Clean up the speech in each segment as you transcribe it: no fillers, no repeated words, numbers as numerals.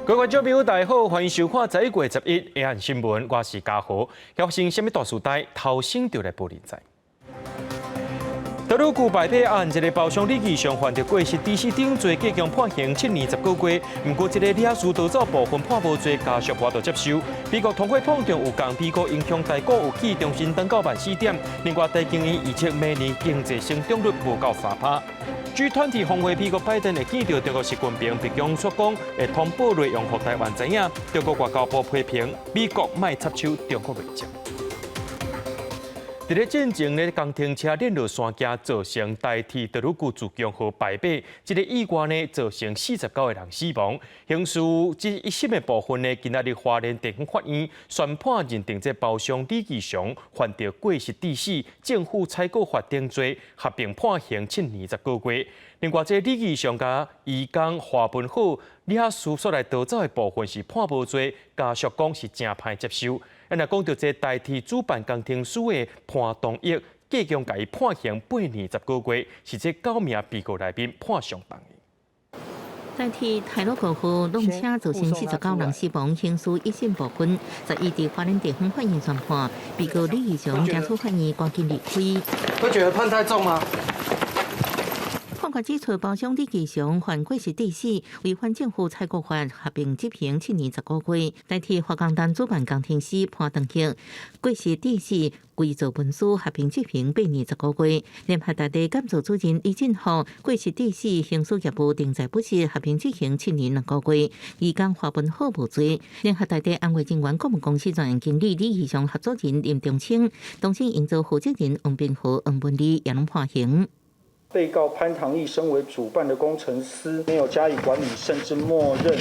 各位观众朋友，大家好，欢迎收看11月11日晚新闻，我是嘉豪。发生什么大事代？头先就来报你知。德鲁库败北案，一个包厢李义祥犯着过失致死顶罪，即将判刑7年10个月。不过，一个李氏逃走部分判无罪，家属无度接受。美国通货膨胀有降，美国影响大股有起，中心等到万4点。另外，台经院预测明年经济成长率无到3%。G20 峰会，美国拜登会见到中国习近平，北京说讲会通报内容，让台湾知影。中国外交部批评美国卖插手中国内政。在战前呢，工程车链路山架造成台铁德鲁固自强号败北，这个意外呢造成49个人死亡。刑事这一审的部分呢，今仔日花莲地方法院宣判认定这包厢李义祥犯着过失致死，政府采购法定罪，合并判刑7年10个月。另外，这李义祥甲移工华文好李亚书所来逃走的部分是判无罪，家属讲是真歹接受。那讲到这代替主办工程师的潘东义，即将甲伊判刑8年10个月，是这9名被告内面判上重的。代替台路过后，弄车造成49人死亡，刑事一审部分11日花莲地方法院宣判，被告李义祥家属法院赶紧离开。会觉得判太重吗？判决指出，包厢李义祥犯过失致死，违反政府采购法，合并执行7年10个月。代替华工单主办工程师潘登庆，过失致死，伪造文书，合并执行8年10个月。联合大地检察主任李进豪，过失致死，刑事业务定罪不实，合并执行7年2个月。移工华文好无罪。联合大地安慰人员顾问公司专员经理李义祥合作人林中清，东兴营造负责人王炳和、王文丽也拢判刑。被告潘唐义身为主办的工程师，没有加以管理，甚至默认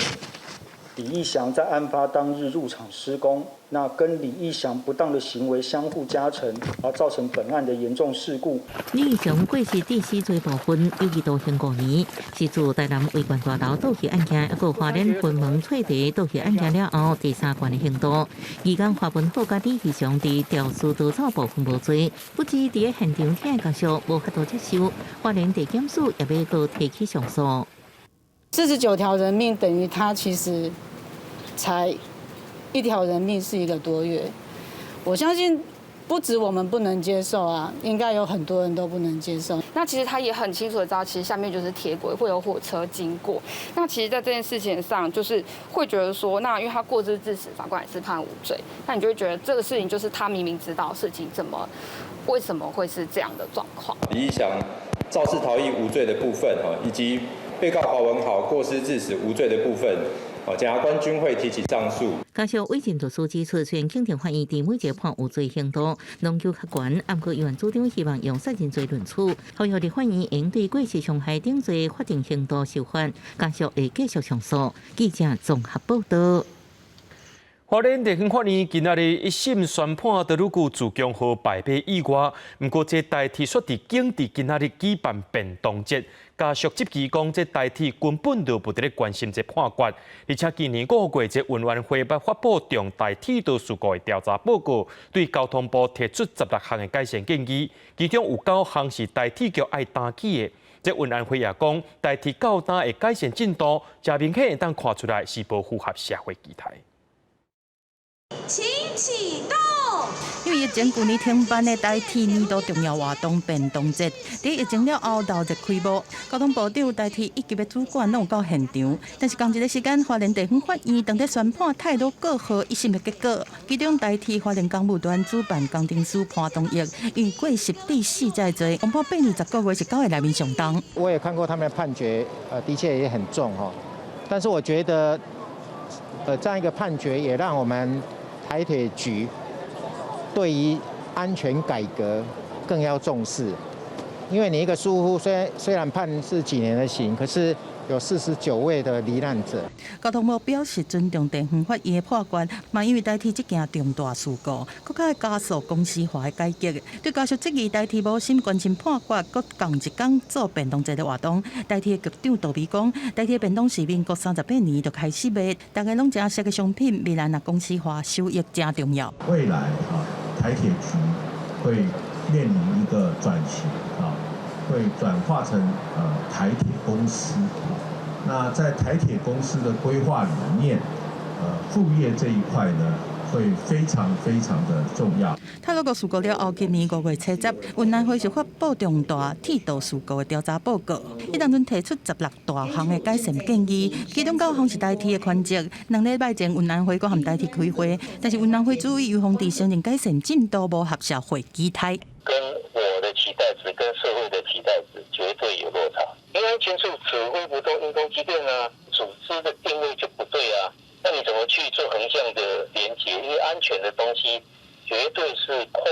李义祥在案发当日入场施工，那跟李义祥不当的行为相互加成，而造成本案的严重事故。李义祥过失致死罪部分，有期徒刑5年，是自台南维权大楼盗窃案件，一个花莲分门翠地盗窃案件了后，第3关的行动。移工华文好甲李义祥伫肇事逃走部分无罪，不知伫现场听的家属无法度接受，花莲地检署也要告提起上诉。49条人命等于他其实才1条人命是1个多月，我相信不止我们不能接受啊，应该有很多人都不能接受。那其实他也很清楚的知道，其实下面就是铁轨，会有火车经过。那其实，在这件事情上，就是会觉得说，那因为他过失致死，法官也是判无罪，那你就会觉得这个事情就是他明明知道事情为什么会是这样的状况？李义祥肇事逃逸无罪的部分以及被告华文好过失致死无罪的部分，检察官均会提起上诉。加上委任律师指出，虽然警察法院伫每一个判无罪刑度拢求客观，不过议员主张希望用杀人罪论处，后续的法院应对过失伤害定罪法定刑度受罚，家属会继续上诉。记者综合报道。花莲地方法院今仔日一审宣判德鲁固自强号败北意外，不过这代替说伫警地今仔日举办便当节，家属质疑讲这代替根本就不得咧关心这判决，而且今年5月这运委会发布重大铁道事故的调查报告，对交通部提出16项的改善建议，其中有9项是代替局爱担起的。这运委会也讲，代替较大的改善进度，真明显会当看出来是无符合社会期待。请启动。因为疫情去年停办的台铁年度重要活动便当节，在疫情了后闹热开幕。交通部长台铁以及的主管拢有到现场，但是同一个时间，花莲地方法院当在宣判泰鲁过河一审的结果，其中台铁花莲公务团主办工程师潘东义，因为过失致死在罪，公判8年10个月是9个内面上重。我也看过他们的判决，的确也很重但是我觉得，这样一个判决也让我们台铁局对于安全改革更要重视，因为你一个疏忽，虽然判是几年的刑，可是有49位的罹难者。交通部表示尊重地方法院的判决，嘛因为台铁这件重大事故，更加加速公司化的改革。对家属质疑台铁无心关心判决，搁共一天做便当节的活动。台铁局长杜美讲，台铁便当是民国38年就开始卖，大家拢真熟的商品，未来若公司化，收益真重要。未来台铁局会面临一个转型会转化成台铁公司。那那在台铁公司的规划里面，副业这一块呢，会非常的重要。泰鲁阁事故了后，今年5月7日，云南会是发布重大铁道事故的调查报告，伊当中提出16大项的改善建议，其中9项是台铁的权责。2礼拜前，云南会阁和台铁开会，但是云南会主委于洪地承认改善进度无合社会期待。跟我的期待值跟社会的期待值绝对有落差。因为清楚指挥不动运动机电啊，组织的定位就不对啊。那你怎么去做横向的连接？因为安全的东西绝对是跨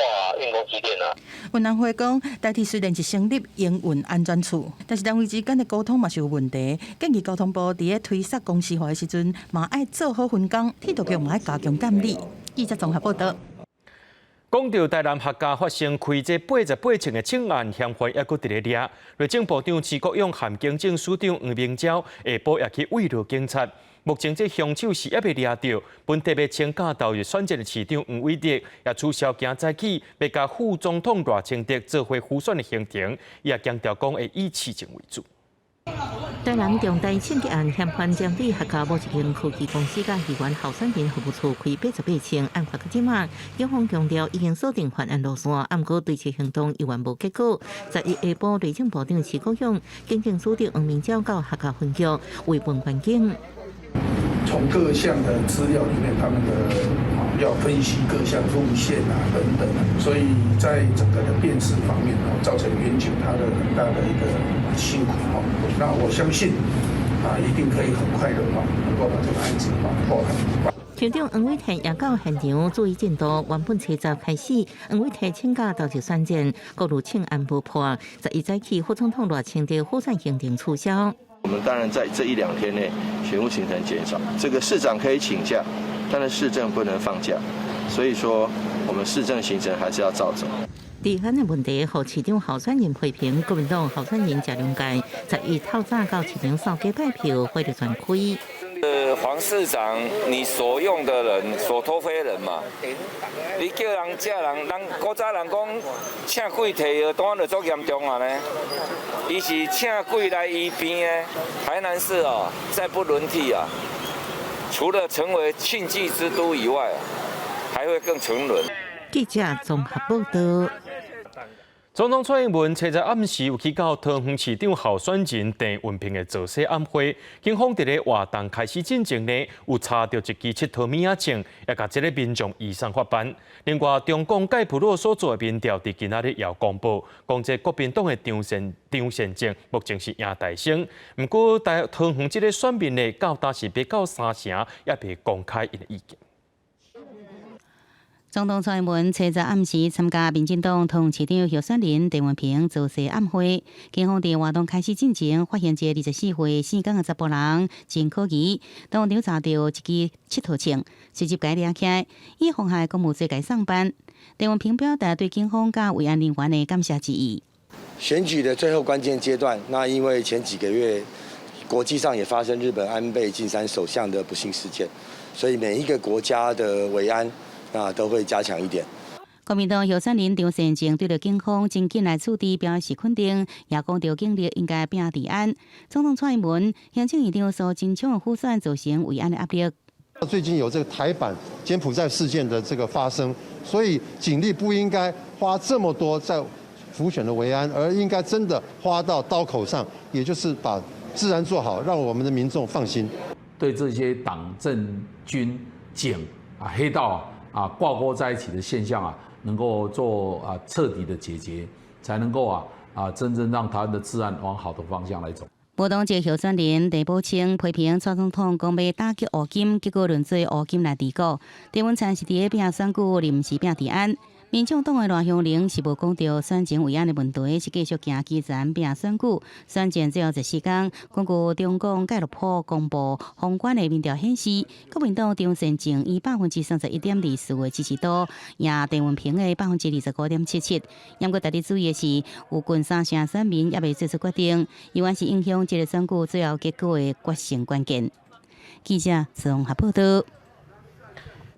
运工机电啊。云南会讲，台铁虽然是成立营运安全处，但是单位之间的沟通嘛是有问题。建议交通部伫咧推测公司化的时阵，嘛爱做好分工，铁道局嘛爱加强监理。记者综合报道。讲到台南客家发生开这88称的抢案嫌犯，还佫伫咧抓。内政部长徐国勇含警政署长黄明昭下晡也去慰劳警察。目前这凶手是还未抓到，本特别请假到日选战的市长黄伟哲也取消今早起要甲副总统赖清德做伙辅选的行程，也强调讲会以市政为主。台南重大抢劫案嫌犯将对客家某一间科技公司甲议员候选人服务处开88枪，案发到即晚，警方强调已经锁定犯案路线，暗过对峙行动依然无结果。11下晡，内政部长徐国勇、警政署长黄明昭到客家分局慰问环境。从各项的资料里面，他们的要分析各项路线啊等等，所以在整个的辨识方面造成远警他的很大的一个辛苦那我相信一定可以很快的能够把这个案子破案。署长黄伟泰也到现场注意进度，原本7早开始，黄伟泰请假到日选战，各路抢案不破，11早起副总统赖清德辅选行程取消。我们当然在这1-2天内选务行程减少，这个市长可以请假，但是市政不能放假，所以说我们市政行程还是要照走。治安的问题，和市长候选人批评，国民党候选人谢龙介11透早到市场扫街拜票，会得全开。黄市长，你所用的人所托非人嘛？你叫人借人，古早人讲请鬼提药单就足严重啊呢。伊是请鬼来医病的，台南市再不轮替啊，除了成为庆忌之都以外，还会更沉沦。记者综合报道。总统蔡英文7日暗时有去到桃园市长候选人郑运平的造势晚会，警方伫咧活动开始进前呢，有查到一支7套米仔枪，也甲这个民众移送法办。另外，中共盖普洛所做的民调伫今仔日也公布，讲这国民党的张善政目前是赢大胜，不过桃园这个选民呢，到当时别到3成，也未公开因的意见。总统蔡英文7日暗时参加民进党同市长候选人郑运平造势晚会，警方伫活动开始进前，发现一个24岁姓江的查甫人真可疑，当场查到一支7套枪，随即解抓起来，以妨害公务罪该上班。郑运平表达对警方甲维安人员的感谢之意。选举的最后关键阶段，那因为前几个月国际上也发生日本安倍晋三首相的不幸事件，所以每一个国家的维安都会加强一点。国民党候选人张善政对着警方真紧来处理表示肯定，也讲到警力应该拼治安。总统蔡英文、行政院长苏贞昌呼吁造成维安的压力。最近有这个台版柬埔寨事件的这个发生，所以警力不应该花这么多在辅选的维安，而应该真的花到刀口上，也就是把治安做好，让我们的民众放心。对这些党政军警黑道挂钩在一起的现象能够做彻底的解决，才能够真正让台湾的治安往好的方向来走。无党籍候选人陈宝清批评蔡总统讲要打击乌金，结果论做乌金来治国。郑文灿是伫咧拼选举，临时拼治安。民众党的赖香玲是无讲到选前维安的问题，是继续行基层拼选举。选前最后14天，根据中共盖洛普公布宏观的民调显示，国民党张善政以31.24%的支持度，赢郑运平的25.77%。不过特别注意的是，有近3成选民也未做出决定，有关是影响这个选举最后结果的决胜关键。记者综合报道。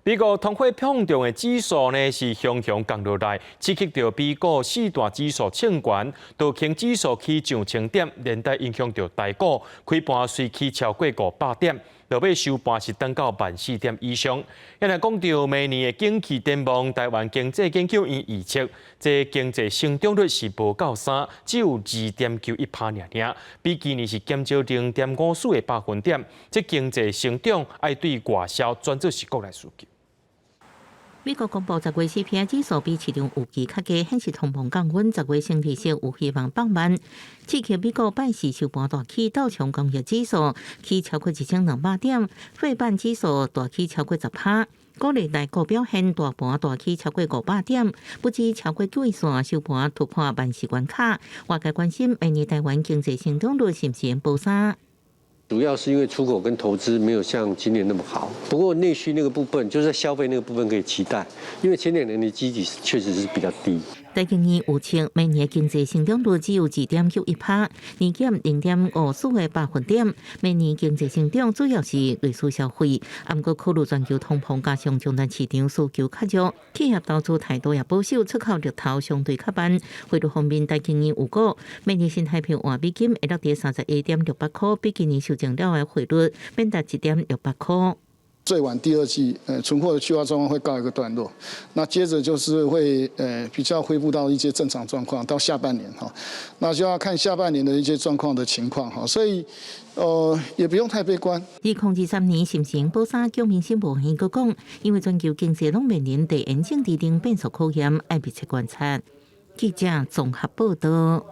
美国通货膨胀的指数呢是雄雄降落来，刺激到美股四大指数冲悬，道琼指数起上千点，连带影响到台股开盘随起超过500点，落尾收盘是登到14000点以上。也来讲到明年的景气展望，台湾经济研究院预测，这经济成长率是无到3，只有2.91%尔，比去年是减少0.54个百分点。这经济成长爱对外销转做是国内数据。美国公布10月 CPI 指数比市场预期较低，显示通膨降温，10月升利息有希望放慢。刺激美国拜四收盘大起，道琼工业指数起超过1200点，费半指数大起超过10%。股内台股表现大盘大起超过500点，不止超过季线收盘突破14000关卡。外界关心明年台湾经济成长率是不是能保三？主要是因为出口跟投资没有像今年那么好，不过内需那个部分，就是在消费那个部分可以期待，因为前2年的基底确实是比较低。台经院预测明年经济成长率只有2.91%，年减0.54个百分点。明年经济成长主要是内需消费，不过考虑全球通膨加上终端市场需求较弱，企业投资态度也保守，出口日头相对较慢。汇率方面，台经院预估明年新台币换美金会落在31.68块，比今年修正了的汇率变达1.68块。最晚第2季，存货的去化状况会告一个段落，那接着就是会比较恢复到一些正常状况，到下半年哈，那就要看下半年的一些状况的情况哈，所以也不用太悲观。2023年是不是保三？姜明新无闲个讲，因为全球经济拢面临地缘政治等变数考验，爱密切观察。记者综合报道。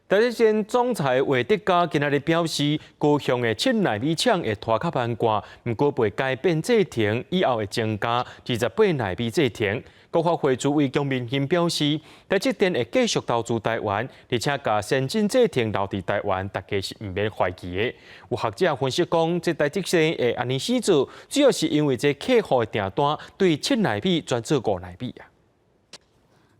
台积电总裁魏德嘉今日表示，高雄的7奈米厂会拖较慢挂，不过袂改变制程，以后会增加28奈米制程。国发会主委姜明新表示，台积电会继续投资台湾，而且把先进制程留伫台湾，大家是唔免怀疑的。有学者分析讲，这台积电会安尼死做，主要是因为这客户的订单对7奈米转做5奈米啊。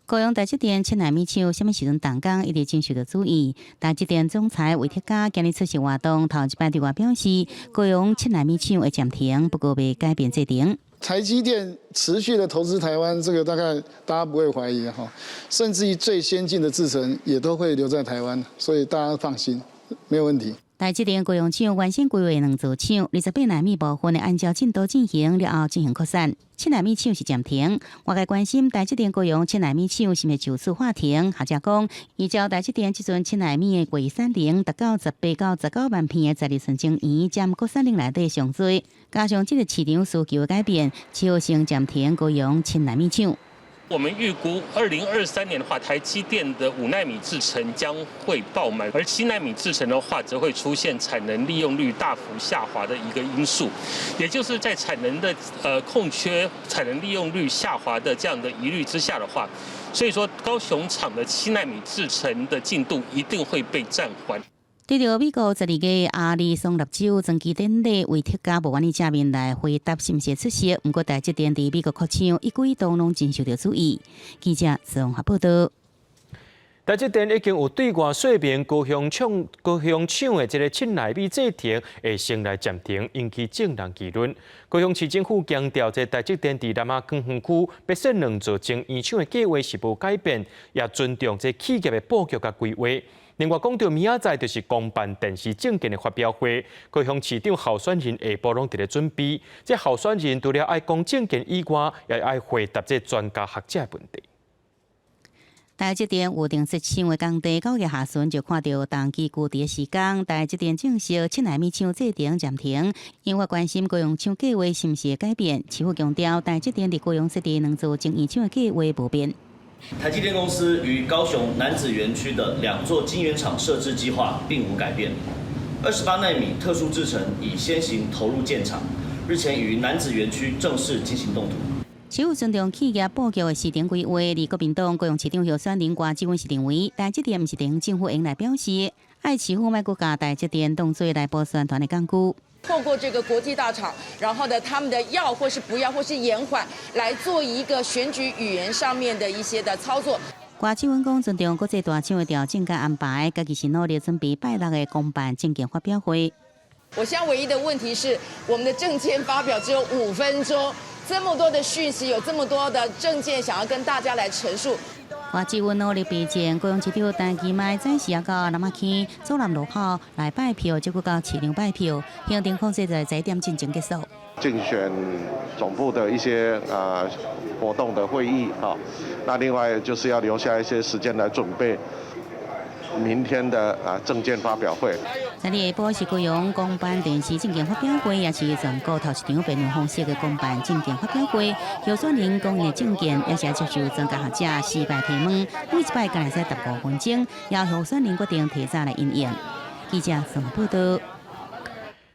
高雄台积电7奈米厂什么时阵动工，一直真受到注意。台积电总裁魏德嘉今日出席活动，头一摆对外表示，高雄7奈米厂会暂停，不过未改变制程。台积电持续的投资台湾，这个大概大家不会怀疑哈，甚至于最先进的制程也都会留在台湾，所以大家放心，没有问题。台积电高雄厂原先规划2座厂，28奈米部分按照进度进行，了后进行扩散。7奈米厂是暂停。外界关心台积电高雄7奈米厂是咪就此话停？学者讲，依照台积电即阵7奈米的国产能达到18到19万片的12寸晶圆，占国产能内底上多，加上这个市场需求的改变，只好先暂停高雄7奈米厂。我们预估2023年的话，台积电的5奈米制程将会爆满，而7奈米制程的话，则会出现产能利用率大幅下滑的一个因素，也就是在产能的空缺、产能利用率下滑的这样的疑虑之下的话，所以说高雄厂的7奈米制程的进度一定会被暂缓。对着美国12月亚利桑那州增基典礼，魏德嘉无愿意正面来回答是毋是出席。不过台积电伫美国扩厂，一举一动拢真受到注意。记者综合报道。台积电已经有对外说明，高雄厂的这个7奈米制程会先来暂停，引起众人议论。高雄市政府强调，这台积电伫南亚康园区要设2座晶圆厂的计划是无改变，也尊重这企业的布局甲规划。另外，讲到明仔载就是公办电视证件的发表会，高雄市长候选人下晡拢伫咧准备。这候选人除了爱讲证件以外，也爱回答这专家学者的问题。台积电预定设厂的工地9月下旬就看到当期固定时间，台积电证实7奈米厂制程暂停。因为关心高雄厂计划是毋是会改变，市府强调台积电伫高雄设立2座晶圆厂的计划无变。台积电公司于高雄楠梓园区的2座晶圆厂设置计划并无改变。28奈米特殊制程已先行投入建厂，日前于楠梓园区正式进行动土。市府尊重企业布局的市场规划，而国民党高雄市长候选人郭志文是认为，台积电毋是等政府应来表示，爱市府卖国家台积电当作来保宣传的工具。透过这个国际大厂，然后呢，他们的要或是不要或是延缓，来做一个选举语言上面的一些的操作。郭志文讲尊重国际大厂的调整跟安排，家己是努力准备拜6的公办证件发表会。我现在唯一的问题是，我们的证件发表只有5分钟，这么多的讯息，有这么多的政见想要跟大家来陈述。花枝温努力备战，高雄市长陈其迈暂时也到南马区左南路口来拜票，结果到市场拜票，行程控制在这一点进行结束。竞选总部的一些活动的会议啊，那另外就是要留下一些时间来准备明天的政见发表会。昨日下晡是高雄公办电视政见发表会，也是全国头一场辩论方式的公办政见发表会。候选人公益政见，也是接受专家学者4摆提问，每一摆敢来使15分钟，由候选人决定提早来应用。记者宋报道。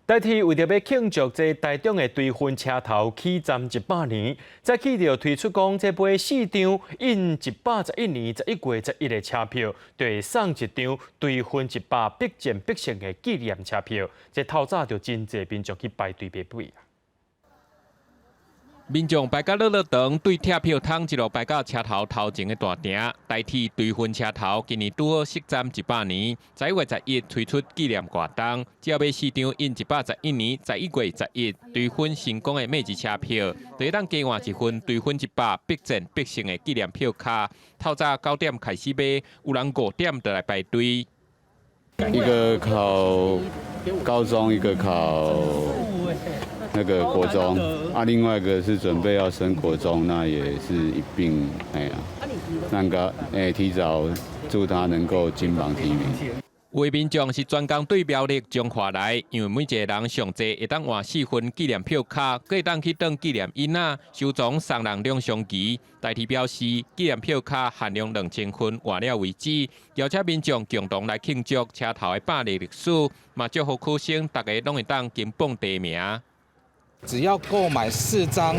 台铁为着要庆祝这台中的追分车头起站100年，早起就推出讲这杯4张印111年11月11的车票，就会送1张追分100必见必胜的纪念车票。这透早就真侪民众去排队买。民众排到乐堂，对车票通一路排到车头头前的大亭。台铁追分车头今年拄好熄站100年，11月11推出纪念活动，只要买4张印111年11月11追分成功的美籍车票，就会当加换1份追分100必见必胜的纪念票卡。透早9点开始买，有人5点就来排队。一个考高中，一个考那个国中另外一个是准备要升国中，那也是一并提早祝他能够金榜题名。有的民众是专工对苗栗彰化来，因为每一个人上侪会当换4份纪念票卡，可以当去当纪念印仔收藏送人两相期。台铁表示，纪念票卡限量2000份，换了为止，邀请民众共同来庆祝车头的100年历史，嘛祝福考生大家拢会当金榜题名。只要购买4张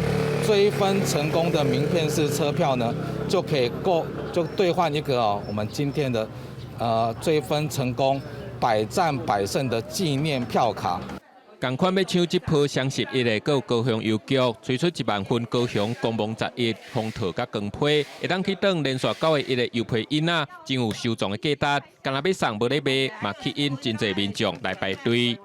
追分成功的名片式车票呢，就可以兑换一个我们今天的追分成功100战100胜的纪念票卡。同款要抢这波双11的，有高雄邮局推出1万份高雄公梦11风套甲光批，会当去当连续9月1的邮批印仔，真有收藏的价值。干那要送无咧卖，嘛吸引真侪民众来排队。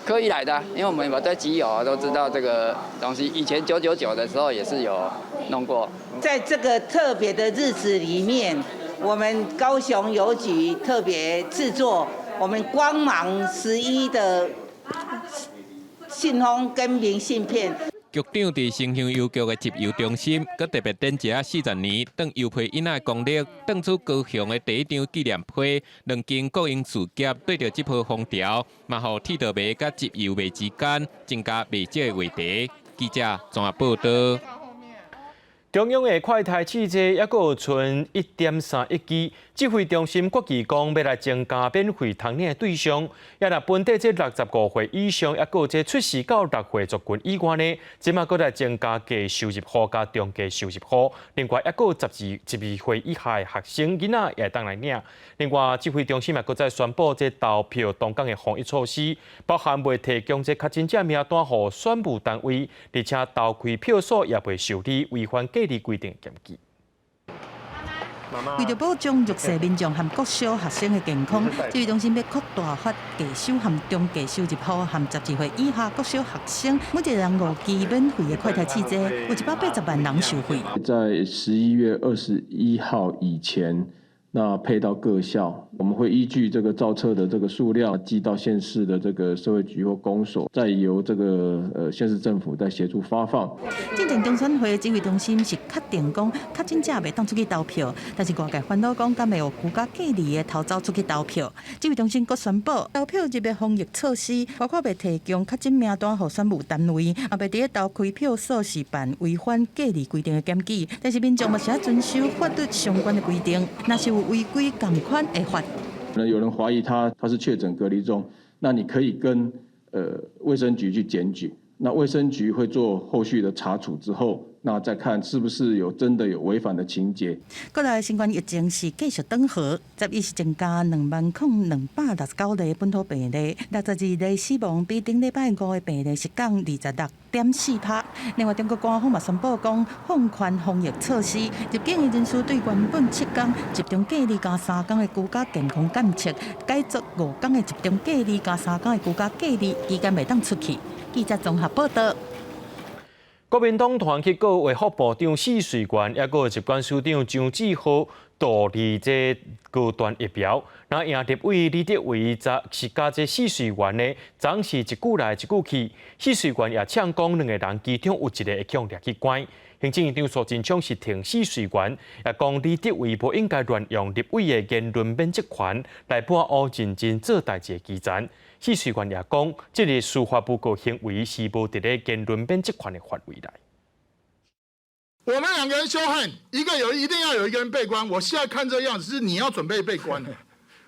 刻意来的，因为我们有在基友都知道这个东西，以前999的时候也是有弄过。在这个特别的日子里面，我们高雄邮局特别制作我们光芒11的信封跟明信片。局长伫城乡邮局的集邮中心，佮特别展示40年当邮批印仔功力，当初高雄的第一张纪念批，2间国营事业对着这波风潮，嘛互铁道迷佮集邮迷之间增加未少的话题。记者综合报道。中央的快台汽车还有剩1.3亿支，指挥中心国际讲要来增加免费通领的对象，也若本地这65岁以上，还有这出世到6岁族群以外呢，即马搁来增加低收入户加中低收入户，另外还有12岁以下的学生囡仔也当来领。另外，指挥中心也搁再宣布这投票当港的防疫措施，包含袂提供这确诊者名单予选务单位，而且投开票所也袂受理违反隔离规定检举。为着保障弱势民众和国小学生的健康，指挥中心要扩大发低收和中低收入户和12岁以下国小学生，每一个人5支免费的快台汽车，有180万人受惠。在11月21号以前，那配到各校，我们会依据这个造册的这个数量，寄到县市的这个社会局或公所，再由这个县市政府再协助发放。进前中选会指挥中心是确定讲，确诊者袂当出去投票，但是外界烦恼讲，敢会有居家隔离的偷走出去投票。指挥中心阁宣布，投票入的防疫措施，包括袂提供确诊名单予选务单位，也袂伫投开票所示办违反隔离规定的检举。但是民众嘛是要遵守法律相关的规定，若是有违规共款会罚。有人怀疑他是确诊隔离中，那你可以跟卫生局去检举，那卫生局会做后续的查处之后，那再看是不是真的有违反的情节。国内新冠疫情是继续转好，11是增加20269例本土病例，62例死亡，比顶礼拜5的病例是降26.4%。另外，中国官方嘛宣布讲，放宽防疫措施，入境的人士对原本7天集中隔离加3天的居家健康监测，改做5天的集中隔离加3天的居家隔离，期间袂当出去。记者综合报道。国民党团结个卫福部长史瑞元，也个疾管署长张志豪独立这高端疫苗，那赢立委李德维则是加这史瑞元呢，总是一句来一句去。史瑞元也呛讲，两个人其中有一个会强掠去关。行政院长苏贞昌是挺史瑞元，也讲李德维不应该乱用立委的言论免责权来把柯认真做代志的基层。史瑞元也讲，这个司法部个行为是无伫咧言论免责权的范围内。我们两个人凶悍，一定要有一个人被关。我现在看这样子，是你要准备被关的，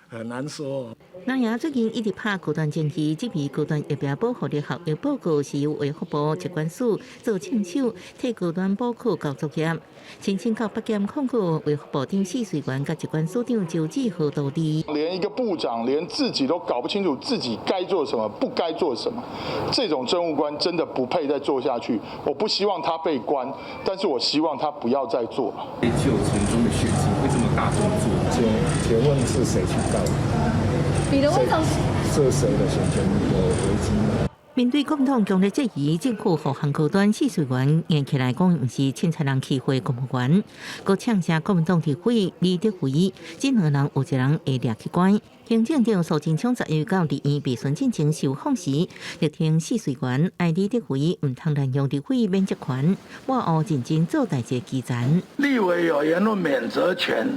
很难说。南亚最近一直拍高端政治，这批高端疫苗保护的效益报告是由卫福部疾管署做亲手替高端保护交作业。申请到北检控告卫福部长史瑞元甲疾管署长周志豪独立。连一个部长连自己都搞不清楚自己该做什么，不该做什么，这种政务官真的不配再做下去。我不希望他被关，但是我希望他不要再做。救从中的血迹会这么大动作？请问是谁去告？彼得为什么？是谁的选权有危机呢？面对国民党强烈质疑，政府护航高端史瑞元硬起来讲不是凊彩人欺负公务员，佮呛声国民党立委李德维，任何人有一人会掠去关。行政长苏贞昌10月到立院备询进程受访时，力挺史瑞元爱李德维唔通滥用立委免责权，我柯认真做代志基层。立委有言论免责权，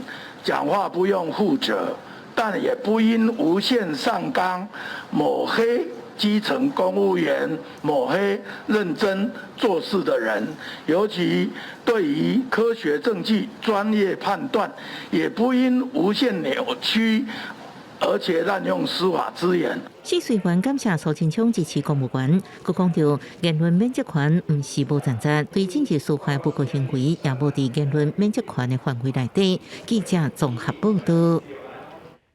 讲话不用负责，但也不应无限上纲，抹黑基层公务员，抹黑认真做事的人，尤其对于科学证据、专业判断，也不应无限扭曲，而且滥用司法资源。史瑞元感谢苏贞昌支持公务员，佮强调言论免责权唔是无站在对政治司法不过行为，也无伫言论免责权的范围内底。记者综合报道。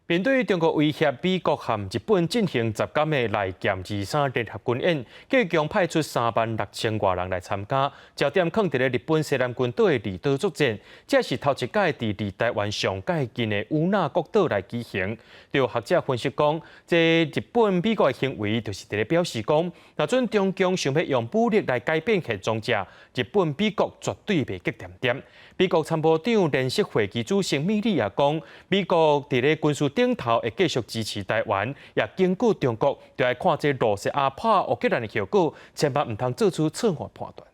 面对中国威胁美国和日本进行10天的来剑23联合军演，计共派出36000多人来参加，焦点放伫咧日本西南群岛的离岛作战。这是头一届伫离台湾上界近的乌那国岛来举行。有学者分析讲，这日本、美国的行为就是伫咧表示讲，若准中共想要用武力来改变现状者，日本、美国绝对袂激点。美国参谋长联席会议主席米利也讲，美国伫咧军事顶头会继续支持台湾，也警告中国，就要看这落实阿帕乌克兰的效果，千万唔通做出错误判断。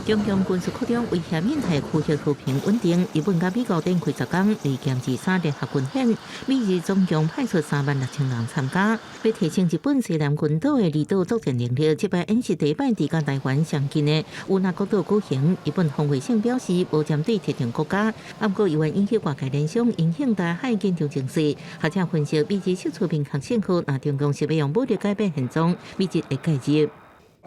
中共军事扩张威胁印太区域和平稳定。日本甲美国展开10天离剑23联合军演，美日总共派出36000人参加，要提升日本西南群岛的离岛作战能力。这摆演习第一摆伫甲台湾相近的乌那国岛举行。日本防卫省表示，无针对特定国家，不过有缘引起外界联想，影响台海紧张情势。学者分析，美日首次明确信号，若中共是要用武力改变现状，美日会介入。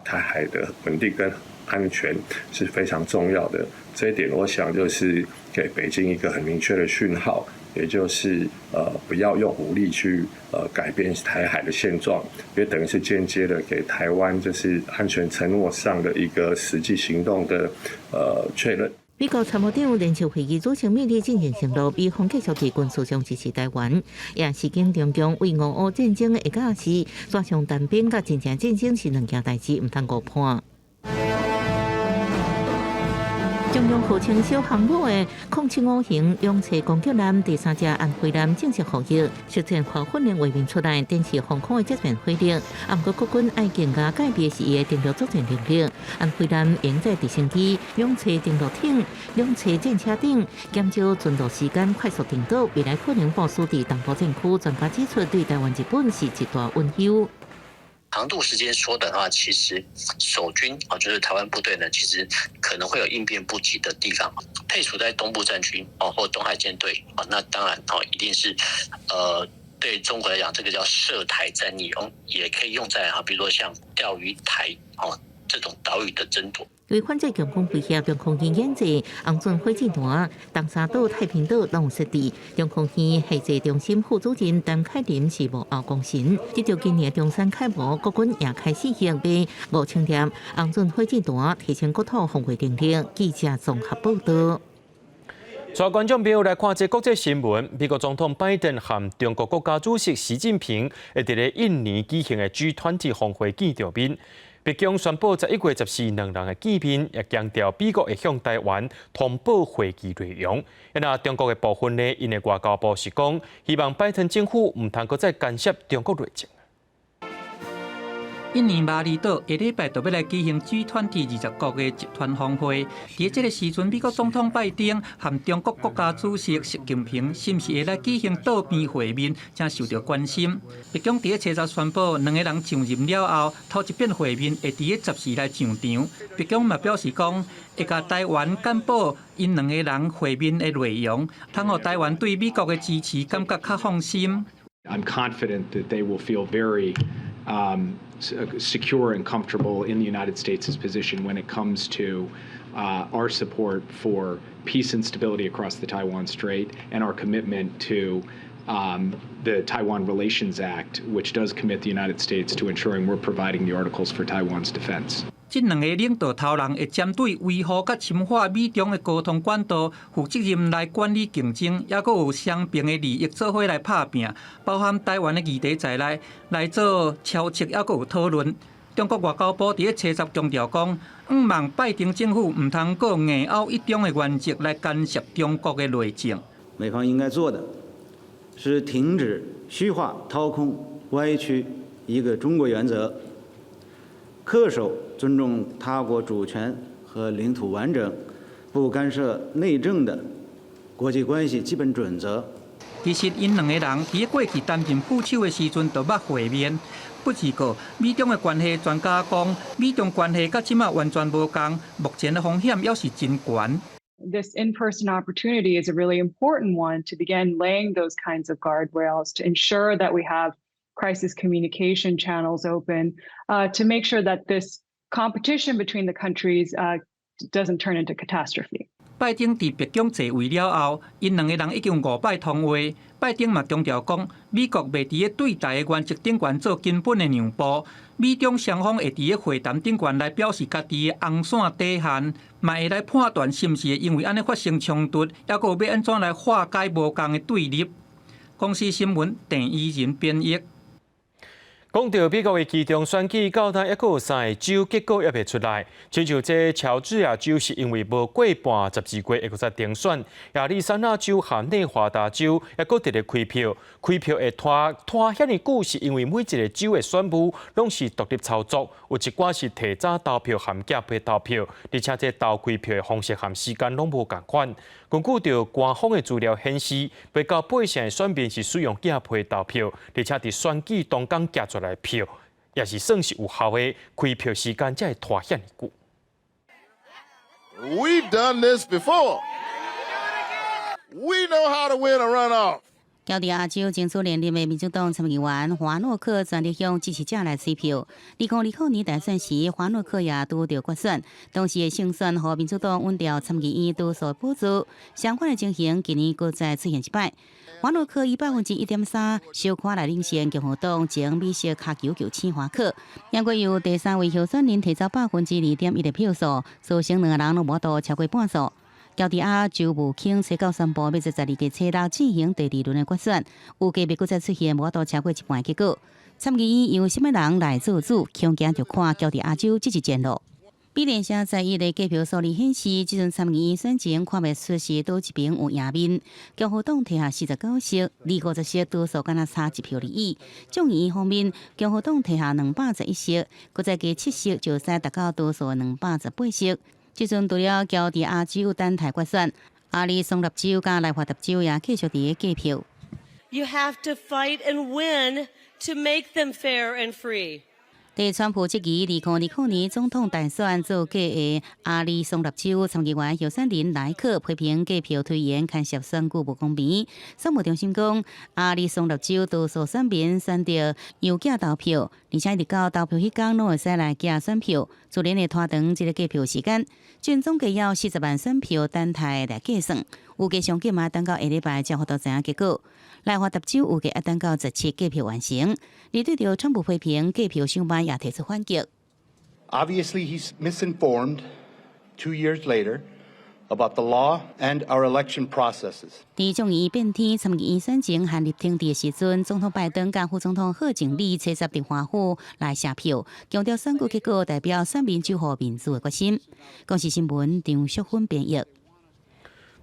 台海的稳定跟安全是非常重要的，这一点我想就是给北京一个很明确的讯号，也就是不要用武力去改变台海的现状，也等于是间接的给台湾就是安全承诺上的一个实际行动的确认。美国参谋长联席会议主席米利进行承诺，美方继续伫军事上支持台湾，也是经中共为俄乌战争的一架时，转向单边甲真正战争是两件代志，唔通误判。中央号称小航母的空7-5型勇士攻击舰第3只安徽舰正式服役，实战化训练画面出来，展示航空的作战火力。不过国军爱更加改变是伊的登陆作战能力。安徽舰用在直升机、勇士登陆艇、勇士战车顶，减少巡逻时间，快速登岛。未来可能部署伫东部战区，专家指出，对台湾、日本是一大隐忧。长度时间缩短的话，其实守军就是台湾部队呢，其实可能会有应变不及的地方。配属在东部战区或东海舰队那当然一定是对中国来讲，这个叫涉台战役也可以用在比如说像钓鱼台这种岛屿的争夺。为反制强攻威胁，中空军演习红准火箭弹、东沙岛、太平岛拢有设置。中空军下制中心副主任陈凯琳是幕后功臣。直到今年中山开幕，国军也开始用备5000点红准火箭弹，提升国土防卫能力。记者综合报道。带观众朋友来看这国际新闻。美国总统拜登和中国国家主席习近平会伫咧印尼举行的G20峰会见面。北京宣布在1月14两人的见面，也强调美国会向台湾通报会议内容。那中国的部分呢，因的外交部是讲，希望拜登政府唔通再干涉中国内政。印尼马里岛下礼拜就要来举行 G20 20国集团峰会。伫这个时阵，美国总统拜登和中国国家主席习近平是不是会来举行岛边会面，正受到关心。北京伫7日宣布，两个人上任了后，头一遍会面会伫10时来上场。北京嘛表示讲，会甲台湾简报因两个人会面的内容，通互台湾对美国的支持感觉较放心。I'm confident that they will feel very secure and comfortable in the United States' position when it comes to our support for peace and stability across the Taiwan Strait and our commitment to the Taiwan Relations Act, which does commit the United States to ensuring we're providing the articles for Taiwan's defense. 这两个领导头人会针对维护甲深化美中的沟通管道，负责任来管理竞争，也佫有双边的利益做伙来拍拼，包含台湾的议题在内，来做敲切，也佫有讨论。中国外交部伫7日强调讲，毋望拜登政府毋通过硬拗一中的原则来干涉中国的内政。美方应该做的是停止虚化、掏空、歪曲一个中国原则，恪守尊重他国主权和领土完整、不干涉内政的国际关系基本准则。其实，因两个人伫过去担任副手的时阵就捌会面。不止个，美中的关系专家讲，美中关系甲即马完全无同，目前的风险也是真悬。This in-person opportunity is a really important one to begin laying those kinds of guardrails to ensure that we have crisis communication channels open, to make sure that this competition between the countries doesn't turn into catastrophe. 拜登伫北京坐位了后，因两个人已经5摆通话。拜登嘛强调讲，美国袂伫对台的原则顶悬做根本的让步，美中双方会伫会谈顶悬来表示家己的红线底线，嘛会来判断是毋是会因为安尼发生冲突，也佫要安怎来化解无共的对立。公司新闻郑依仁编译。讲到美国的其中选举，到今抑阁有3个州结果还未出来。亲像这乔治亚州是因为无过半12月会再定选，亚利桑那州和内华达州抑阁直咧开票，开票会拖遐尼久，是因为每一个州的选务拢是独立操作，有一寡是提早投票含夹配投票，而且这投开票的方式和时间拢无共款。根据着官方的资料显示，8到8成的选民是使用夹配投票，而且伫选举当天夹出来票，也是算是有效的。开票时间才会拖遐尼久。We've done this before. We know how to win a runoff. 乔治亚州争取连任的民主党参议员华诺克全力向支持者来催票。2020年大选时，华诺克也拄到决选，当时的胜选和民主党稳调参议院多数补助。相关的情形今年搁再出现一摆。华诺克以1.3%小可来领先共和党前美式卡球球星华克，也过由第3位候选人提走2.1%的票数，造成两个人拢无度超过半数。乔治亚州务卿西高宣布，要在12月7日进行第2轮的决选，预计要再出现无度超过一半的结果。参议院由什么人来做主，恐惊就看乔治亚州这一战路。美联社在伊的计票数字显示，这阵参议院选情看袂出是倒一边有赢面。共和党摕下49席，离50席多数敢若差1票而已。众议院方面，共和党摕下211席，搁再加7席就使达到多数218席。这阵除了乔治亚州等待决选，阿里松纳州甲内华达州也继续伫计票。You have to fight and win to make them fair and free. 在川普即期2020年总统大选做假的阿里松纳州参议员候选人莱克批评计票推延牵涉选举不公平。选务中心讲，阿里松纳州多数选民选择邮寄投票，而且直到投票迄天拢会使来寄选票，自然会拖长这个计票时间。全总计要40万选票等待来计算，预计上计嘛等到下礼拜才获得知影结果。内华达州预计要等到17计票完成。而对着川普批评计票上班也提出反击。Obviously, he's misinformed 2 years later, about the law and our election processes. 伫众议变天参议院选前和立庭地时阵，总统拜登甲副总统贺锦丽车接伫华府来写票，强调选举结果代表选民守护民主的决心。公视新闻张淑芬编译。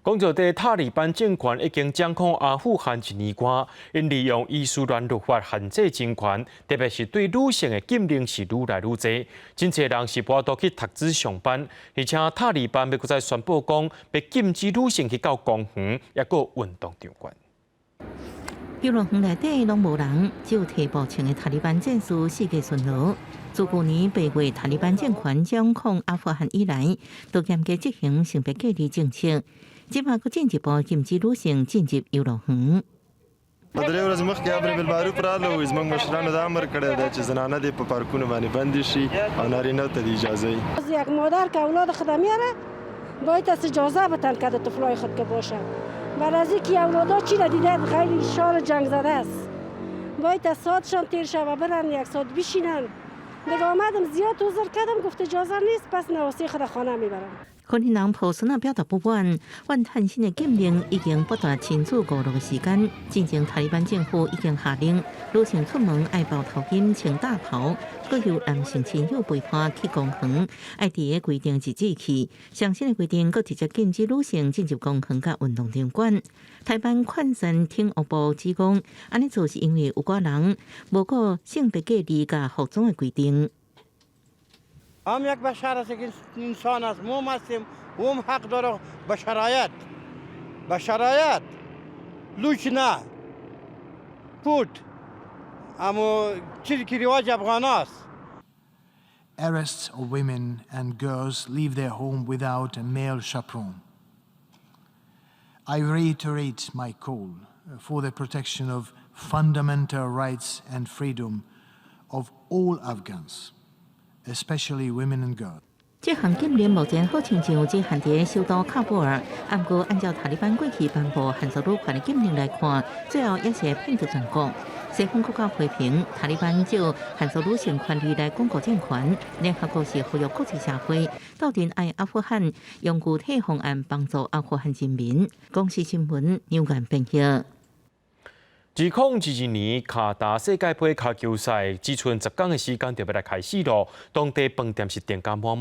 讲到伫塔利班政权已经掌控阿富汗1年多，因利用伊斯兰律法限制政权，特别是对女性的禁令是愈来愈多。真侪人是无都去读书上班，而且塔利班要搁再宣布讲，要禁止女性去到公园，也搁运动场馆。游乐园内底拢无人，只有提步枪的塔利班战士四界巡逻。自去年8月塔利班政权掌控阿富汗以来，都严格执行性别隔离政策。即马佫进一步禁止女性进入游乐园。درې ورځې مخکې امر بالمعروف راغله، زموږ مشرانو دا امر کړی دی چې زنانه دې په پارکونو باندې بندي شي او نارینه ته د اجازه ای. یک مادر که اولاد خود میاره باید از اجازه بتن که طفلای خود که باشه. بعد از اینکه اولادا چی را دیدن خیلی شار جنگ زده است. باید از ساعتشان تیر شه و برن یک ساعت بشینن. دیگه آمدم زیاد عذر کردم گفت اجازه نیست پس نواسه خود خانه میبرم.可能人普森啊表达不满，怨叹新的禁令已经不断亲自5日的时间。进前塔利班政府已经下令，女性出门爱包头巾、穿大袍，各有男性亲友陪伴去公园，爱伫个规定日子起。上新的规定，佫直接禁止女性进入公园甲运动场馆。台湾宽审厅务部指讲，安尼做是因为有寡人无顾性别隔离甲服装的规定。هم یک بشر است که انسان است، ما هستیم، هم حق داره به شرایط لوچ نه پوت اما چیزی که رواج افغان است. Arrests of women and girls leave their home without a male chaperone. I reiterate my call for the protection of fundamental rights and freedom of all Afghans.Especially women and girls. 这项禁令目前好亲像只限伫首都喀布尔，不过按照塔利班过去颁布限制女权的禁令来看，最后也是会骗到全国。西方国家批评塔利班就限制女性权利来巩固政权，联合国是呼吁国际社会到底爱阿富汗，用具体方案帮助阿富汗人民。公视新闻牛眼编译。2022年卡达世界杯卡球赛只剩10天的时间就要来开始咯。当地饭店是订价满。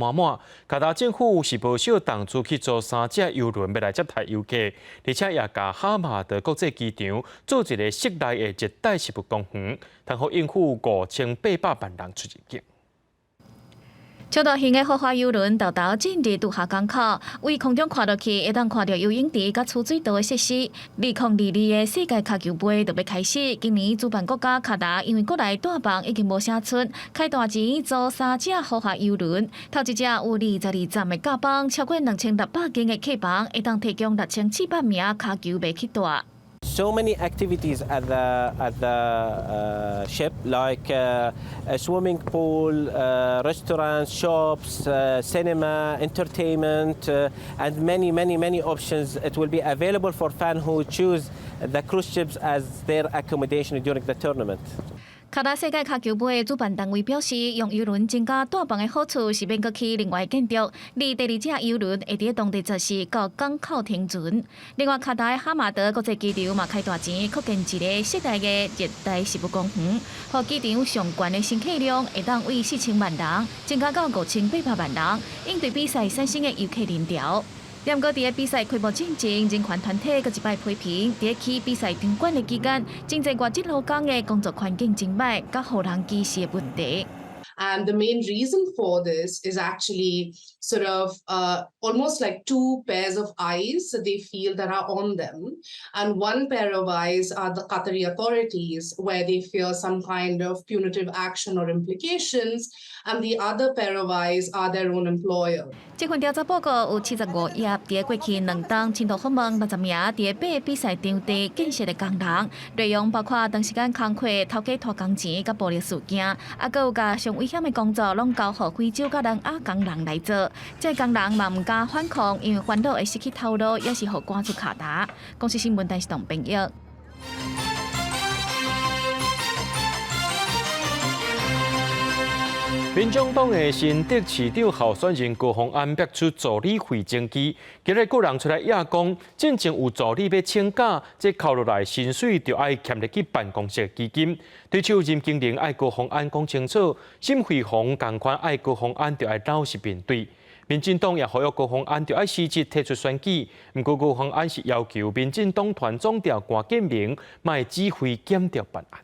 卡达政府是无少动作去做3只邮轮要来接待游客，而且也甲哈马德国际机场做一个室内的热带植物公园，通好应付5800万人出入境。超大型的豪华游轮豆豆进入渡夏港口，为空中看落去，会当看到游泳池甲储水道的设施。2022的世界卡球杯就要开始，今年主办国家卡达因为国内大房已经无啥出，开大钱租3只豪华游轮。头一只有22站的甲房，超过2600间的客房，会当提供6700名卡球迷去带。So many activities at the ship, like a swimming pool, restaurants, shops, cinema, entertainment, and many options. It will be available for fans who choose the cruise ships as their accommodation during the tournament. 卡达世界卡球杯主办单位表示，用游轮增加大房的好处是免阁去另外建筑，离第2只游轮会伫当地设施到港口停船。另外，卡达的哈马德国际机场嘛开大钱扩建一个室内的热带植物公园，和机场上悬的乘客量会当为4000万人增加到5800万人，应对比赛产生的游客人潮。不过，伫个比赛开幕之前，人权团体佮一摆批评，伫个去比赛场馆的期间，真侪外籍劳工的工作环境真歹，佮互人歧视的问题。And the main reason for this is actually sort of almost like 2 pairs of eyes that they feel that are on them. And one pair of eyes are the Qatari authorities, where they fear some kind of punitive action or implications. And the other pair of eyes are their own employer. 这份调查报告有75页，伫个过去2档深度访问60名伫个比赛场地建设的工人，内容包括长时间工课、偷假拖工钱、甲暴力事件，佮有甲上危险的工作拢交予非洲甲南亚工人来做。这工人嘛唔敢反抗，因为烦恼会失去头路，也是互赶出卡达。公视新闻台是同编译。民众党的新竹市长候选人高虹安逼出助理费征期，今日个人出来亚讲，真正有助理要请假，这扣落来薪水就爱欠入去办公室基金。对手任经理爱高虹安讲清楚，沈慧虹同款爱高虹安就爱老实面对。民进党也呼吁高虹安就爱实质提出选举，不过高虹安是要求民进党团总调关建明卖指挥检调办案。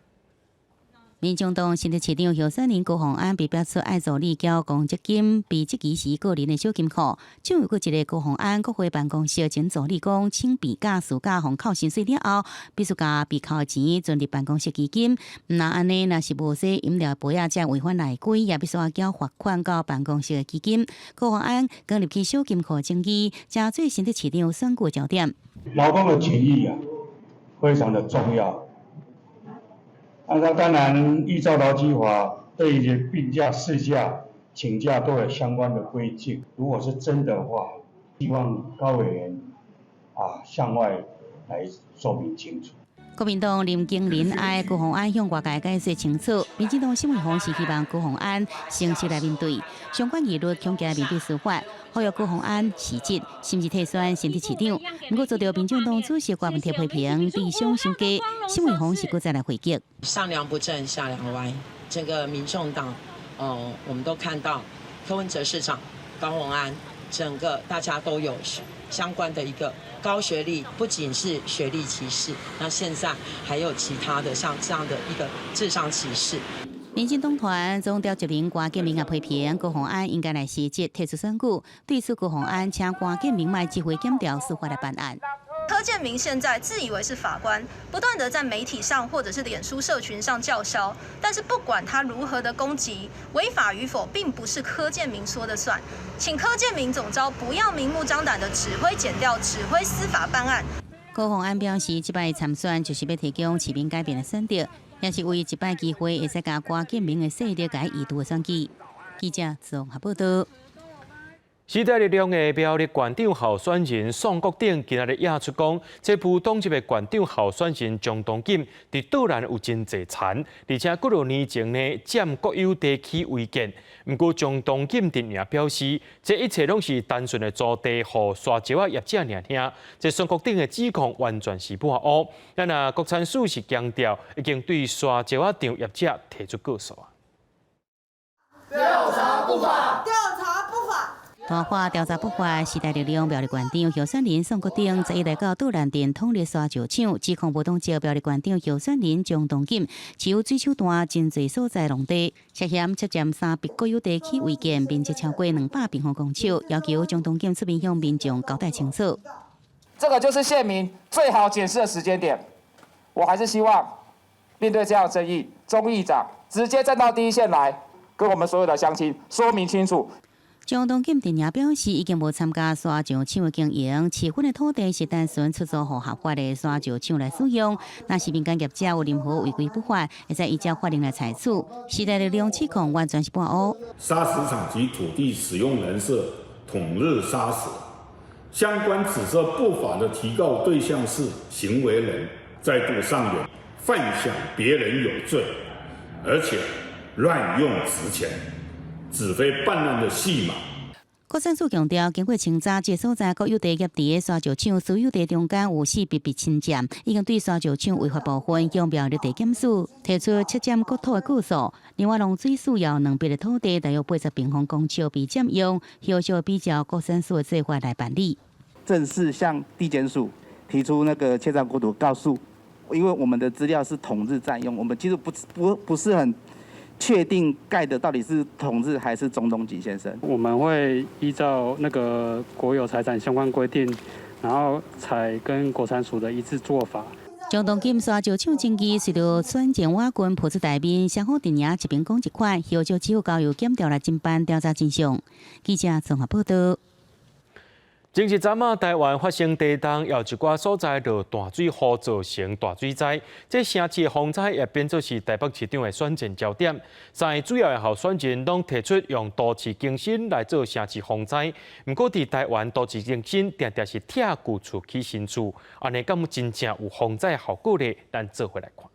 民众党新竹市长候选人高虹安被标出爱助理交公积金，被质疑是个人的小金库。另外一个高虹安国会办公室前助理讲，请被假暑假红扣薪水了后，必须甲被扣的钱存入办公室基金。那安尼若是无说饮料杯啊，则违反内规，也必须要缴罚款到办公室的基金。高虹安跟入去小金库争议，加最新的市长选举焦点。劳工的权益啊，非常的重要。那当然，依照劳基法，对于病假、事假、请假都有相关的规定。如果是真的话，希望高委员向外来说明清楚。国民党林经林爱高虹安向外界解释清楚，民进党新闻红是希望高虹安诚实来面对相关议论，强加面对司法，呼吁高虹安实质甚至退选新竹市长。不过，遭到民进党主席郭文铁批评，理想伤低，新闻红是搁再来回击。上梁不正下梁歪，整个民众党，我们都看到柯文哲市长、高虹安，整个大家都有相关的一个高学历，不仅是学历歧视，那现在还有其他的像这样的一个智商歧视。民进党团总调集人关建明也批评高虹安应该来实质提出选举，对此高虹安请关建明卖机会检调司法来办案。柯建明现在自以为是法官，不断的在媒体上或者是脸书社群上叫嚣，但是不管他如何的攻击，违法与否并不是柯建明说的算。请柯建明总召不要明目张胆的指挥检调、指挥司法办案。高虹安表示，这摆参选就是要提供市民改变的选择，也是为一摆机会会使甲关建明的势力改移度的选举。记者综合报道。时代力量的苗栗县长候选人宋国鼎今日也出讲，这部党籍的县长候选人张东锦伫岛内有真侪田，而且几多年前呢占国有地区违建。不过张东锦直也表示，这一切拢是单纯的租地互沙石啊业者尔。这宋国鼎的指控完全是抹黑。咱国产署是强调，已经对沙石啊场业者提出告诉啊。调查不法，调查不法。大话调查不法，时代力量苗栗县长候选人宋国鼎昨日来到岛南镇统一沙石场，指控无当招苗栗县长候选人张东锦持有水手段真侪所在农地，涉嫌涉占3笔国有地区违建，面积超过200平方公尺，要求张东锦出面向民众交代清楚。这个就是县民最好检视的时间点。我还是希望面对这样的争议，钟议长直接站到第一线来，跟我们所有的乡亲说明清楚。张东锦电也表示，已经无参加沙石场的经营，持份的土地是单纯出租予合法的沙石场来使用。若是民间业者有任何违规不法，会使依照法令来裁处。时代力量指控完全是抹黑。砂石场及土地使用人设统日砂石，相关指涉不法的提告对象是行为人，再度上演犯想别人有罪，而且乱用职权。指挥办案的戏码。国产署强调，经过清查，这所在国有地业地的沙石场所有地中间有4笔侵占，已经对沙石场违法部分向苗栗地检署提出撤占国土的告诉。另外，农水需要2笔的土地，大约80平方公尺被占用，要求比照国产署的做法来办理。正式向地检署提出那个撤占国土告诉，因为我们的资料是统日占用，我们其实不是很确定盖的到底是统日还是中东吉先生。我们会依照那个国有财产相关规定，然后采跟国产署的一致做法。张东锦沙石场争议随着选前瓦军铺出台面，双方电影一边讲一款，要求只有交由检调来侦办调查真相。记者综合报道。前一阵啊，台湾发生地震，也有一寡所在落大水，或造成大水灾。这城市的洪灾也变作是台北市长的选战焦点。3个主要的候选人拢提出用都市更新来做城市洪灾。不过，伫台湾都市更新常常是拆旧厝起新厝，安尼敢真正有洪灾效果呢？咱做回来看。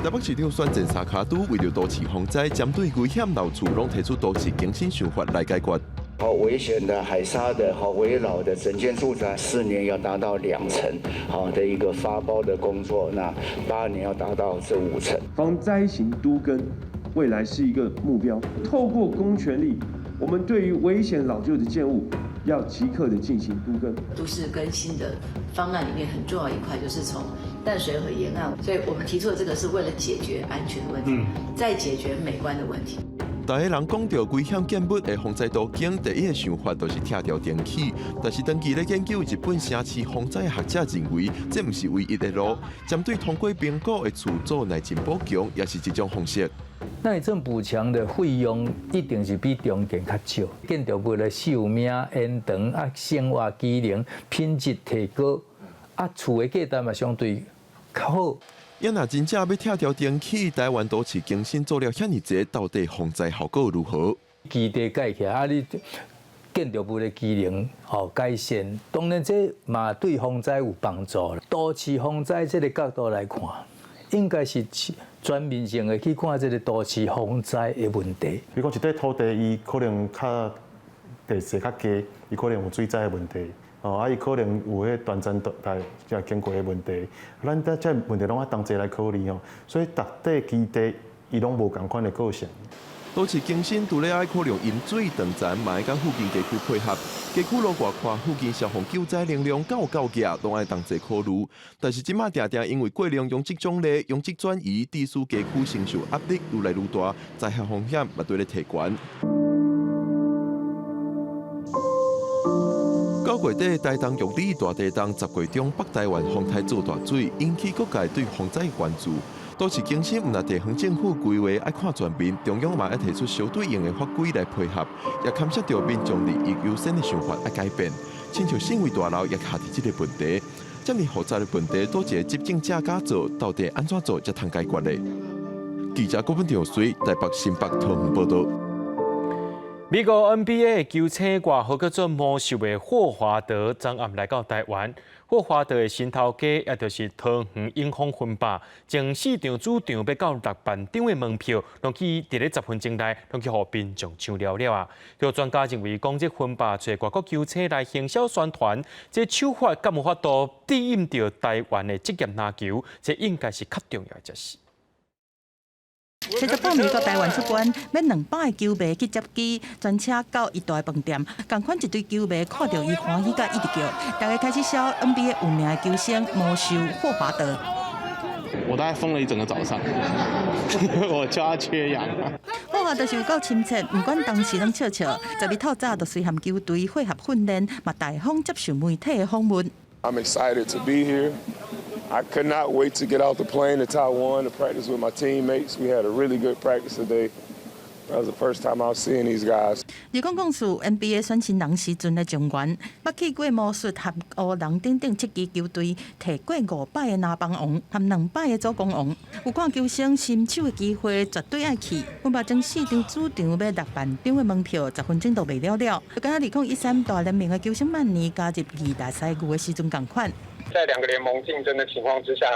台北市长选战三卡都为了都市防灾，针对危险楼厝，拢提出都市更新想法来解决。好危险的、海沙的、好危老的整间住宅，4年要达到2成，好的一个发包的工作，那8年要达到这5成。防灾型都更，未来是一个目标。透过公权力，我们对于危险老旧的建物，要即刻的进行都更。都市更新的方案里面很重要一块，就是从淡水河沿岸，所以我们提出的这个是为了解决安全的问题，再解决美观的问题。大家人讲到危险建物的防灾途径，第一个想法就是拆掉电器。但是长期咧研究日本城市防灾学者认为，这不是唯一的路。针对通过评估的厝做内进补强，也是一种方式。内政补强的费用一定是比中建较少，建筑物的寿命延长啊，生活机能品质提高啊，厝的价值嘛相对较好。要若真正要拆掉电器，台湾都市更新做了遐尼济，到底防灾效果如何？基地盖起来，啊，你建筑物的机能改善，当然这嘛对防灾有帮助。都市防灾这个角度来看，应该是全面性的去看这个都市防灾的问题。比如讲一块土地，伊可能较地势较低，伊可能有水灾的问题。伊可能有迄短暂在经过的问题，咱这问题拢要同齐来考虑哦。所以，各地基地伊拢无同款的构想。都市更新除了爱考量饮水、电站，嘛爱甲附近地区配合。街区路外看附近消防救灾能量够格，拢爱同齐考虑。但是，即马常常因为过量拥挤奖励、拥挤转移，地区街区承受压力愈来愈大，灾害风险嘛对咧提悬。9月底，台东玉里大地震，10月中北台湾风台做大水，引起各界对防灾关注。都市更新，毋但地方政府规划爱看全面，中央嘛要提出相对应的法规来配合，也牵涉到民众利益优先的想法来改变。亲像新围大楼也下伫这个问题，这么复杂的问题，多一个执政者敢做，到底安怎做才通解决呢？记者郭文婷随台北新北桃园报道。美国 NBA 球星外号叫做魔术的霍华德，昨暗来到台湾。霍华德的新头家，也就是桃园英丰分霸，从市场主场要到6万张的门票，拢去伫咧10分钟内，拢去互民众抢了了啊！有专家认为，讲这分霸找外国球星来行销宣传，这手法敢有法度抵引到台湾的职业篮球，这应该是较重要的一事。70美国台湾出关，要200个球迷去接机，专车到一大饭店，共款一堆球迷看到伊欢喜甲一直叫，大家开始笑 NBA 有名的球星魔术霍华德。我大概疯了一整个早上，我叫他缺氧。霍华德是有够亲切，不管当时拢笑笑，12透早就随含球队会合训练，嘛大方接受媒体的访问。I'm excited to be here. I could not wait to get out the plane to Taiwan to practice with my teammates. We had a really good practice today. That was the first time I was seeing these guys. 如讲讲述 NBA 选新人时阵的状元，捌去过魔术和湖人等等7支球队，摕过5摆的拿棒王和2摆的助攻王。有看球星新手的机会，绝对爱去。阮把将市场主场要6万张的门票10分钟都卖了了。就敢2013大联盟的球星曼尼加入2大赛季的时阵同款。在2个联盟竞争的情况之下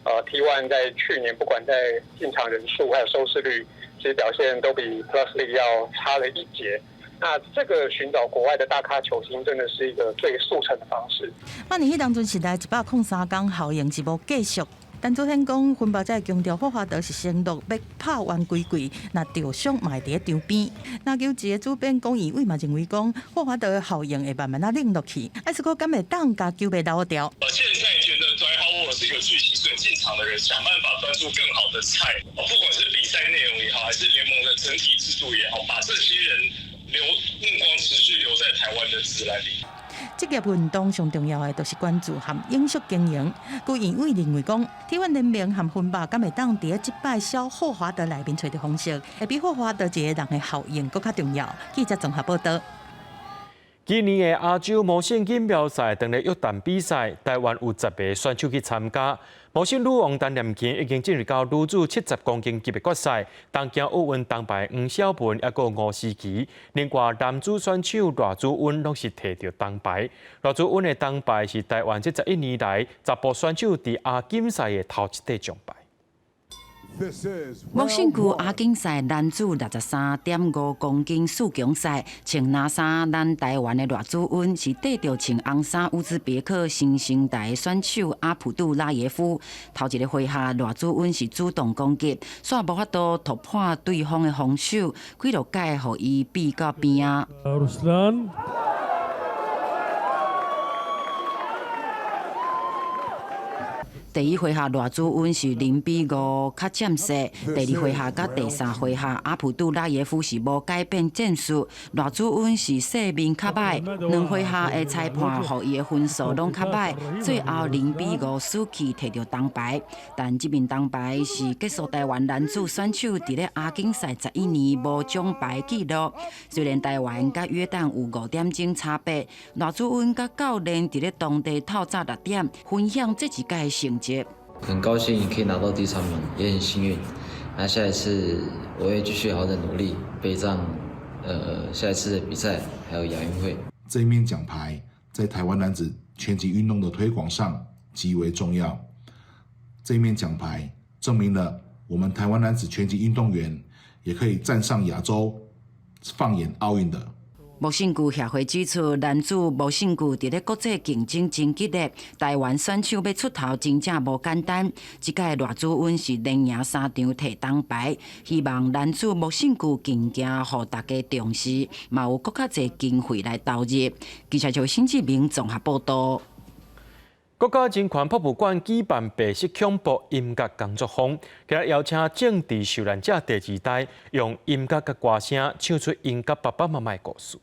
，T1 在去年不管在进场人数还有收视率，其实表现都比 Plus League 要差了一截。那这个寻找国外的大咖球星，真的是一个最速成的方式。曼尼迄当阵是来103天效应是无继续。但昨天讲，分爆在强调霍华德是承诺要拍完规矩，那照相嘛伫场边。篮球节的主编龚义伟嘛认为讲，霍华德的效应会慢慢冷落去，还是讲敢会当甲球迷留掉。现在觉得拽好我是有巨星，所以进场的人想办法端出更好的菜，不管是比赛内容也好，还是联盟的整体制度也好，把这些人目光持续留在台湾的自然里。职业运动上重要的就是关注和影视经营。顾延伟认为讲，T1联盟和分霸敢会当伫即摆小霍华德内面找到方式，会比霍华德一个人的效应更加重要。记者综合报道。今年的亚洲模性锦标赛等咧约旦比赛，台湾有10个选手去参加。模性女王陈念琴已经进入到女子70公斤级的决赛，东京奥运铜牌黄晓雯也个吴思琪。另外男子选手赖祖温拢是摕到铜牌。赖祖温的铜牌是台湾这11年来查甫选手伫亚锦赛的头一块奖牌。木姓区亚锦赛男子63.5公斤四强赛，穿蓝衫，咱台湾的赖祖恩是缀着穿红衫乌兹别克新生代选手阿普杜拉耶夫。头一个回合，赖祖恩是主动攻击，煞无法度突破对方的防守，几落届互伊逼到边啊。第一回合赖祖恩是0比5较占势，第二回合甲第三回合阿普杜拉耶夫是无改变战术，赖祖恩是势面较歹，两回合的裁判互伊的分数拢较歹，最后0比5输去摕到铜牌。但这面铜牌是结束台湾男子选手伫咧亚锦赛11年无奖牌纪录。虽然台湾甲约旦有5点钟差别，赖祖恩甲教练伫咧当地透早6点分享这一届的成绩。很高兴可以拿到第3名，也很幸运。那下一次我会继续好好的努力，备战下一次的比赛，还有亚运会。这一面奖牌在台湾男子拳击运动的推广上极为重要。这一面奖牌证明了我们台湾男子拳击运动员也可以站上亚洲，放眼奥运的。木姓区协会指出，男子木姓区伫咧国际竞争真激烈，台湾选手要出头真正无简单。即届赖祖恩是连赢3场摕铜牌，希望男子木姓区竞争，互大家重视，嘛有更较侪经费来投入。记者就新志明综合报道。国家人权博物馆举办白色恐怖音乐工作坊，今日邀请政治受难者第2代，用音乐甲歌声唱出因甲爸爸妈妈的故事。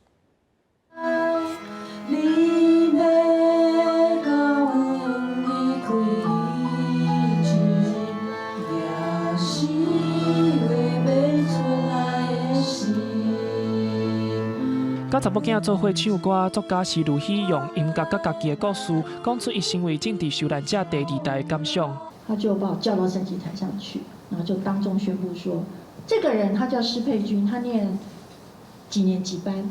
甲查某囝做伙唱歌，作家施如喜用音乐甲家己的故事，讲出伊身为政治受难者第2代的感想。他就把我叫到升旗台上去，然后就当众宣布说，这个人他叫施佩君，他念几年级班，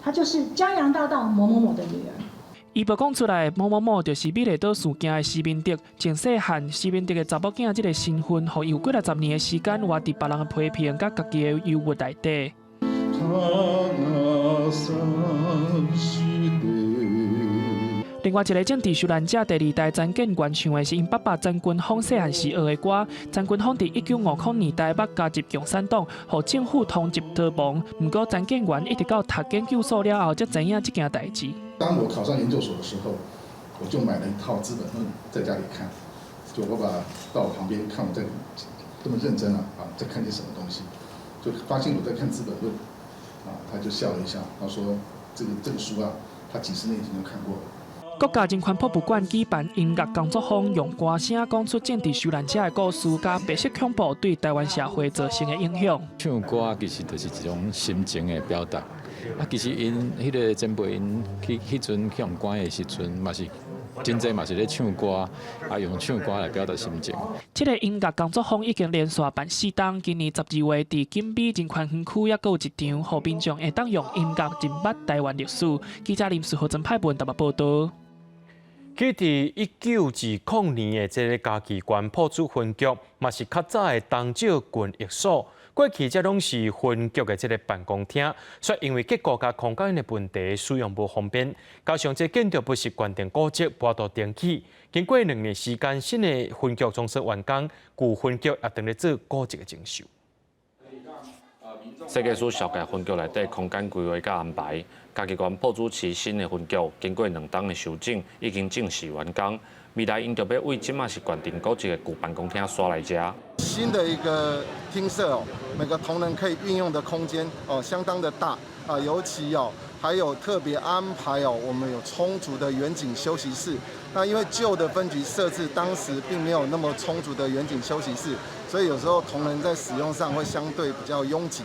他就是江洋大盗某某某的女儿。伊曝光出来，某某某就是美丽岛事件的施明德。从细汉，施明德的查某囝这个身份，互伊有几60年的时间活伫别人的批评甲家己的忧郁内底。另外一个政治受难者第2代詹建元唱的是因爸爸詹君芳细汉时学的歌。詹君芳伫1950年代捌加入共产党，互政府通缉逃亡。不过詹建元一直到读研究所了后，才知影这件代志。当我考上研究所的时候，我就买了一套《资本论》在家里看，就我爸爸到我旁边看我在这么认真在看些什么东西，就发现我在看《资本论》。他就笑了一下，他说：“这个书他几十年前就看过了。”国家人权博物馆举办音乐工作坊，用歌声讲出政治受难者的故事，甲白色恐怖对台湾社会造成的影响。唱歌其实就是一种心情的表达。其实因迄个前辈因迄阵去用关的时阵，嘛是真侪嘛是咧唱歌，用唱歌来表达心情。这个音乐工作坊已经连续办4档，今年12月伫金美人权园区也有1场，互民众会当用音乐认捌台湾历史。记者林世豪、曾派文台北报道。起伫1920年的这个嘉义县埔子分局，嘛是较早的东少郡役所。过去这拢是分局的这个办公厅，却因为结构甲空间的问题，使用不方便。加上这建筑不是关定古迹，无度登记。经过2年时间，新的分局总算完工，旧分局也等咧做古迹的整修。设计师小改分局内底空间规划甲安排，嘉义县埔子市新的分局经过2档的修整，已经正式完工。未来因就要为即马是关定古迹的旧办公厅刷来遮。新的一个厅舍每个同仁可以运用的空间相当的大尤其还有特别安排我们有充足的远景休息室。那因为旧的分局设置当时并没有那么充足的远景休息室，所以有时候同仁在使用上会相对比较拥挤。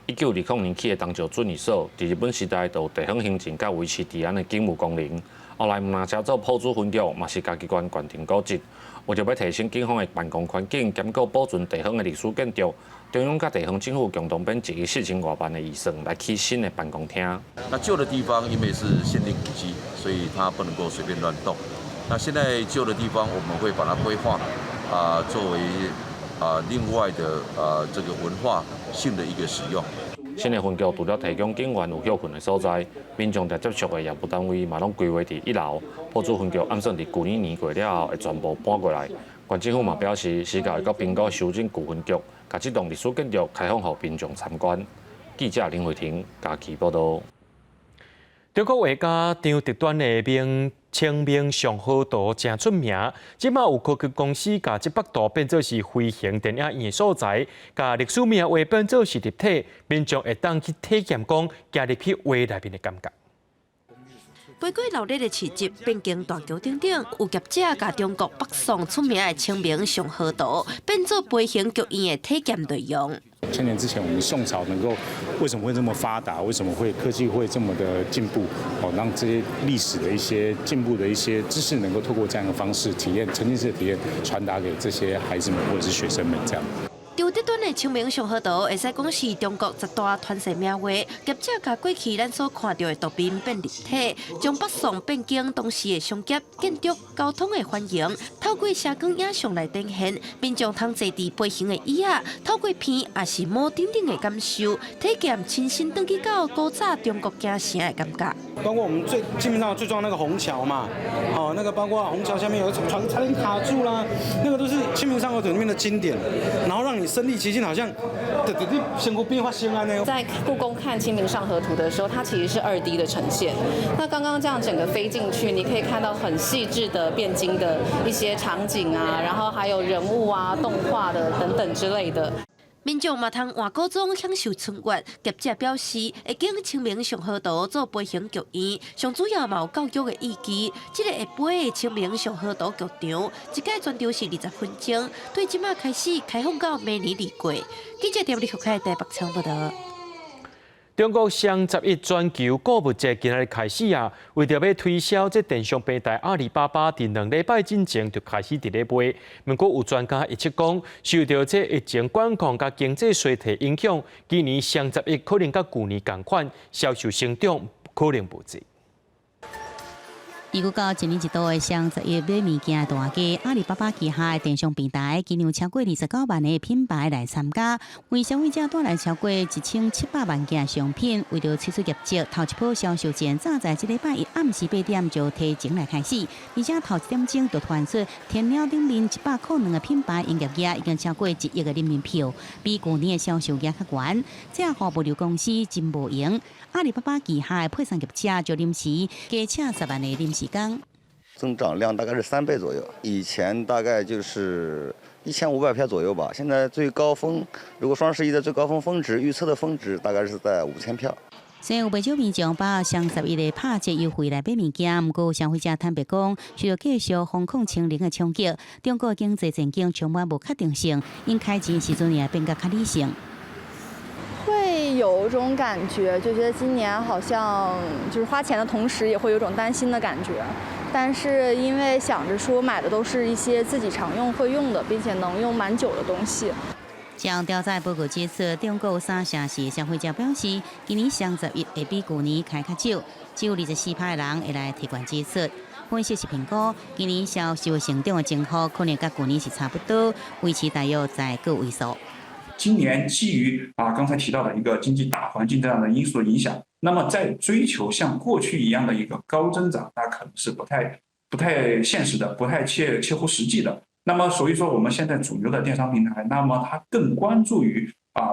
1920年起的东石准役所，伫日本时代就地方行政甲维持治安的警务功能。后来毋若车做埔子分局，嘛是嘉义县关定古迹，为着要提升警方的办公环境，兼顾保存地方的历史建筑，中央甲地方政府共同编1亿4000多万的预算来起新的办公厅。那旧的地方因为是限定古迹，所以它不能够随便乱动。那现在旧的地方我们会把它规划作为另外的这个文化性的一个使用。新的分局除了提供警员有休困的所在，民众在接触的业务单位嘛拢规划伫1楼。埔子分局按算伫去年年过了后，会全部搬过来。县政府嘛表示，时间会到评估修正旧分局，甲这栋历史建筑开放予民众参观。记者林慧婷家期报道。中国画家张德端的清明上河图真出名，即马有科技公司甲这幅图变做是飞行电影院的所在，甲历史名画变做是立体，民众会当去体验讲加入去画内面的感觉。飞过热烈的市集，边境大桥顶顶，有业者甲中国北宋出名的清明上河图变做飞行剧院的体验内容。1000年之前，我们宋朝能够为什么会这么发达？为什么会科技会这么的进步？让这些历史的一些进步的一些知识，能够透过这样的方式体验沉浸式的体验，传达给这些孩子们或者是学生们这样。张德端的清明上河图，会使讲是中国10大传世名画，业者甲过去咱所看到的图片变立体，将北宋汴京当时的商业、建筑、交通的繁荣，透过写光影像来展现，民众通坐伫飞行的椅仔，透过片也是摸顶顶的感受，体验亲身登去到古早中国京城的感觉。包括我们基本上最重要那个虹桥嘛，那个包括虹桥下面有一船差点卡住啦，那个都是清明上河图里面的经典，然后让你身临其境，好像仙姑变化仙安呢。在故宫看清明上河图的时候，它其实是2D 的呈现。那刚刚这样整个飞进去，你可以看到很细致的汴京的一些场景啊，然后还有人物啊、动画的等等之类的。民众嘛通换古装享受春月，业者表示会经清明上河图做飞行剧院，上主要嘛有教育的意义。这个下晡的清明上河图剧场，一届全长是20分钟，对即马开始开放到明年2月。记者电力台台北场报道。中国双11全球购物节今日开始啊，为着要推销这电商平台阿里巴巴，伫2礼拜之前就开始伫咧卖。不过有专家预测讲，受到这疫情管控甲经济衰退影响，今年双11可能甲去年同款，销售成长可能无济。预估到一年一度的双11买物件大街，阿里巴巴旗下的电商平台，今年有超过29万个品牌来参加，为消费者带来超过1700万件商品。为了推出业绩，头一波销售前早在这礼拜一暗时8点就提前来开始，而且头1点钟就传出天鸟顶面100块2个品牌营业额已经超过1亿个人民币，比去年的销售额较悬。这和物流公司真无赢，阿里巴巴旗下的配送业者就临时加请10万个临时工。增长量大概是3倍左右，以前大概就是1500片左右吧，现在最高峰，如果双11的最高峰峰值预测的峰值大概是在5000票。虽然有不少民众把双11的拍折优惠来买物件，不过消费者坦白讲，随着继续防控清零的冲击，中国经济前景充满不确定性，因开钱时阵也变得较理性。会有种感觉，就觉得今年好像就是花钱的同时，也会有种担心的感觉。但是因为想着说买的都是一些自己常用会用的，并且能用蛮久的东西。将调查报告指出，中国有3城市消费者表示，今年双11会比去年开较少，只有24%的人会来提关指出。分析是评估，今年销售成长的情况可能跟去年是差不多，维持大约在个位数。今年基于刚才提到的一个经济大环境这样的因素的影响，那么在追求像过去一样的一个高增长，那可能是不太现实的，不太切乎实际的。那么所以说，我们现在主流的电商平台，那么它更关注于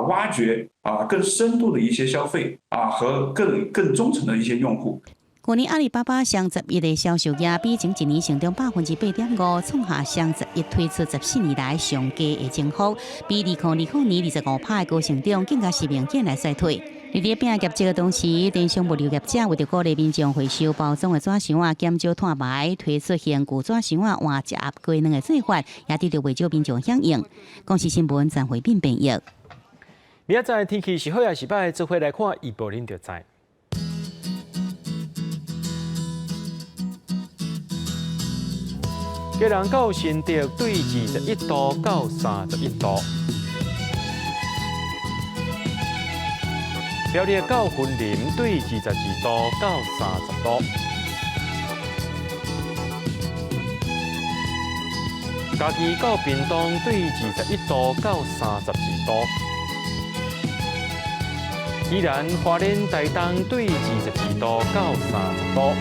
挖掘更深度的一些消费和更忠诚的一些用户。去年阿里巴巴双11的销售额比前一年成长8.5%，创下双11推出14年来上佳的增幅，比2020年25%的高成长更加是明显来衰退。在咧拼业绩的同时，电商物流业者为着鼓励民众回收包装的纸箱啊，减少碳排，推出现旧纸箱啊换食归两个做法，也得到不少民众响应。公视新闻张慧斌编译。明仔载天气是好也是歹，做伙来看预报，恁就知。基隆到新竹对21度到31度，苗栗到云林对22度到30度，嘉义到屏东对21度到32度。宜兰花莲台东对22度到30度。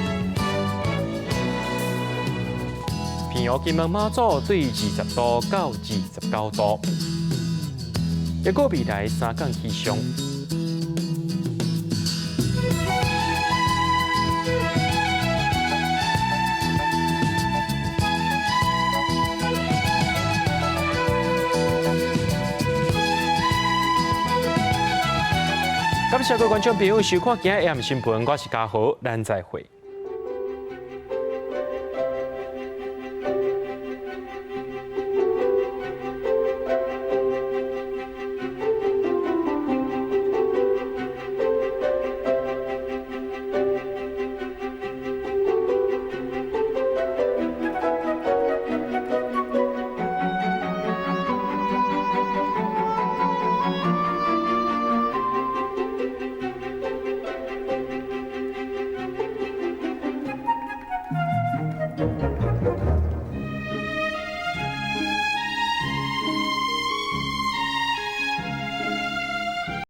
平湖金门马祖对20度到29度。结果未来3天气象。感谢各位观众朋友收看今日AM新闻，我是嘉豪，咱再会。